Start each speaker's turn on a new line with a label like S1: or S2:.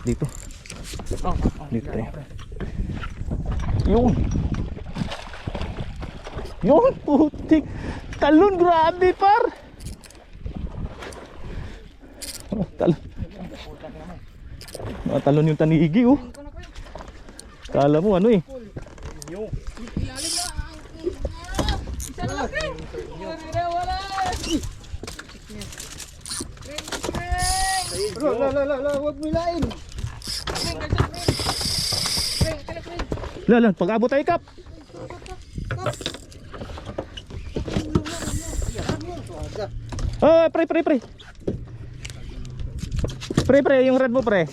S1: Dito. Dito tayo. Yun. Yun, putik. Talon, grabe par. Oh, talon. Talon yung tanigi oh. Kala mo ano eh.
S2: Isa na lang, wala. Huwag mo ilain.
S1: Lalan, pag-abot tayo kap. Oh, pre. Pre, yung red mo pre.